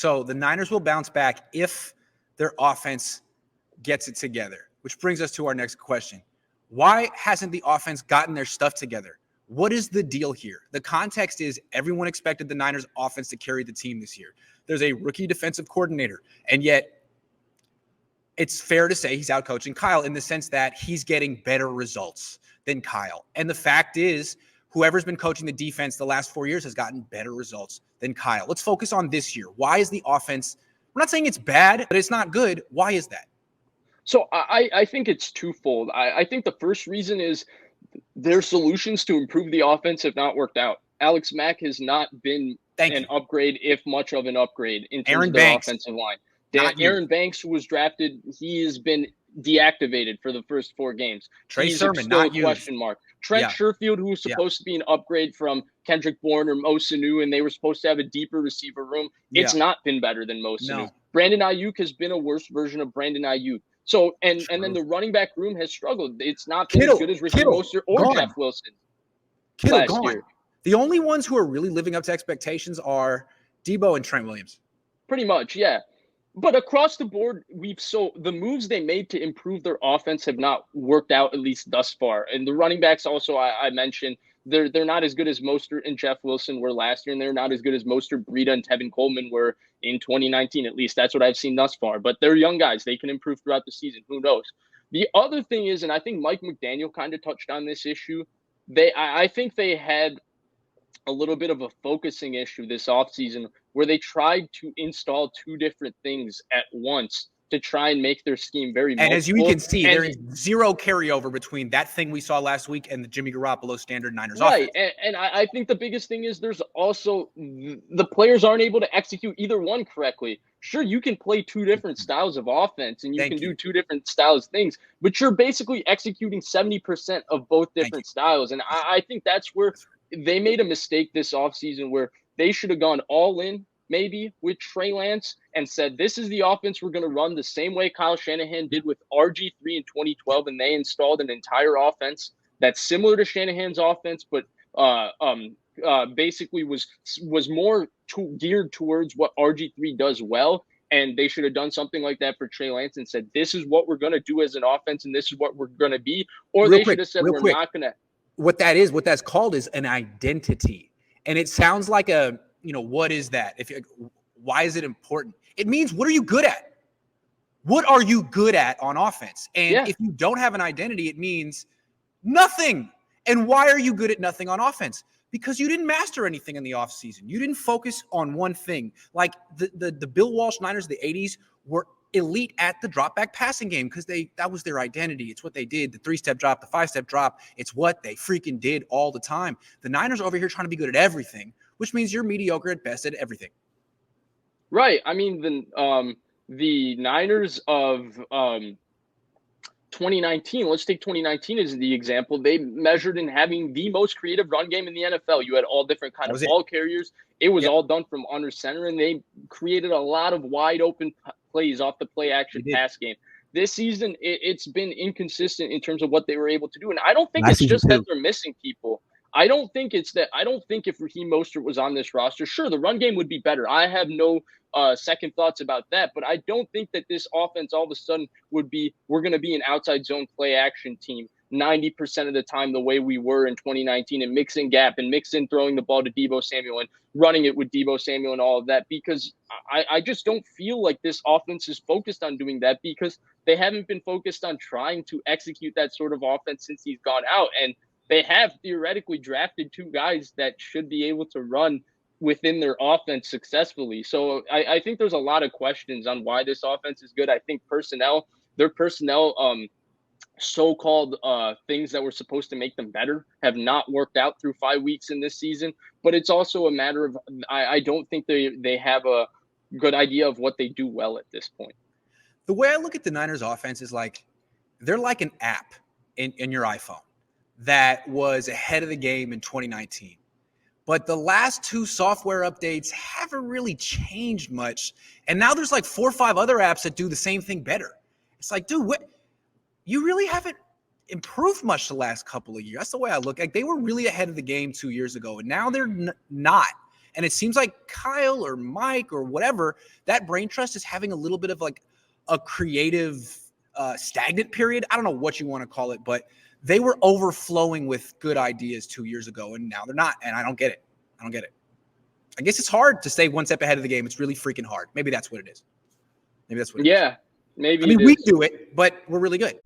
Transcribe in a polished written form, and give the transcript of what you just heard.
So the Niners will bounce back if their offense gets it together, which brings us to our next question. Why hasn't the offense gotten their stuff together? What is the deal here? The context is everyone expected the Niners offense to carry the team this year. There's a rookie defensive coordinator, and yet it's fair to say he's out coaching Kyle in the sense that he's getting better results than Kyle. And the fact is, whoever's been coaching the defense the last 4 years has gotten better results than Kyle. Let's focus on this year. Why is the offense, we're not saying it's bad, but it's not good. Why is that? So I think it's twofold. I think the first reason is their solutions to improve the offense have not worked out. Alex Mack has not been an upgrade, if much of an upgrade, in terms of their offensive line. Aaron Banks, who was drafted, he has been deactivated for the first 4 games. Trey He's Sermon, still not a question mark. Trent Sherfield, who was supposed to be an upgrade from Kendrick Bourne or Mo Sanu, and they were supposed to have a deeper receiver room. It's not been better than Mo Sanu. Brandon Ayuk has been a worse version of Brandon Ayuk. So, and then the running back room has struggled. It's not been as good as Raheem Mostert or Jeff Wilson last year. The only ones who are really living up to expectations are Debo and Trent Williams. Pretty much, yeah. But across the board, the moves they made to improve their offense have not worked out, at least thus far. And the running backs also, I mentioned, they're not as good as Mostert and Jeff Wilson were last year, and they're not as good as Mostert, Breida, and Tevin Coleman were in 2019. At least that's what I've seen thus far. But they're young guys. They can improve throughout the season. Who knows? The other thing is, and I think Mike McDaniel kind of touched on this issue, I think they had a little bit of a focusing issue this offseason where they tried to install 2 different things at once to try and make their scheme very multiple. And as you can see, there is zero carryover between that thing we saw last week and the Jimmy Garoppolo standard Niners offense. Right, and I think the biggest thing is there's also the players aren't able to execute either one correctly. Sure, you can play 2 different styles of offense and you can do 2 different styles of things, but you're basically executing 70% of both different styles. And I think that's where they made a mistake this offseason where they should have gone all in maybe with Trey Lance and said, this is the offense we're going to run the same way Kyle Shanahan did with RG3 in 2012. And they installed an entire offense that's similar to Shanahan's offense, but basically was more geared towards what RG3 does well. And they should have done something like that for Trey Lance and said, this is what we're going to do as an offense and this is what we're going to be. Or they should have said, we're not going to. What that's called is an identity. And it sounds like what is that? Why is it important? It means, what are you good at? What are you good at on offense? And if you don't have an identity, it means nothing. And why are you good at nothing on offense? Because you didn't master anything in the offseason. You didn't focus on one thing. Like the Bill Walsh Niners of the 80s were elite at the drop back passing game because that was their identity. It's what they did. The 3-step drop, the 5-step drop. It's what they freaking did all the time. The Niners are over here trying to be good at everything, which means you're mediocre at best at everything. Right. I mean, the Niners of 2019, let's take 2019 as the example. They measured in having the most creative run game in the NFL. You had all different kind of ball carriers. It was all done from under center, and they created a lot of wide open plays off the play action pass game. This season, it's been inconsistent in terms of what they were able to do. And I don't think it's just that they're missing people. I don't think it's that. I don't think if Raheem Mostert was on this roster, sure, the run game would be better. I have no second thoughts about that. But I don't think that this offense all of a sudden would be, we're going to be an outside zone play action team 90% of the time the way we were in 2019 and mix in gap and mix in throwing the ball to Deebo Samuel and running it with Deebo Samuel and all of that, because I just don't feel like this offense is focused on doing that because they haven't been focused on trying to execute that sort of offense since he's gone out. And they have theoretically drafted 2 guys that should be able to run within their offense successfully. So I think there's a lot of questions on why this offense is good. I think their personnel, so-called things that were supposed to make them better have not worked out through 5 weeks in this season. But it's also a matter of I don't think they have a good idea of what they do well at this point. The way I look at the Niners offense is like they're like an app in your iPhone that was ahead of the game in 2019. But the last 2 software updates haven't really changed much. And now there's like 4 or 5 other apps that do the same thing better. It's like, dude, what? You really haven't improved much the last couple of years. That's the way I look. Like they were really ahead of the game 2 years ago, and now they're not. And it seems like Kyle or Mike or whatever, that brain trust is having a little bit of like a creative stagnant period. I don't know what you want to call it, but they were overflowing with good ideas 2 years ago, and now they're not. And I don't get it. I guess it's hard to stay one step ahead of the game. It's really freaking hard. Maybe that's what it is. Yeah, maybe. I mean, we do it, but we're really good.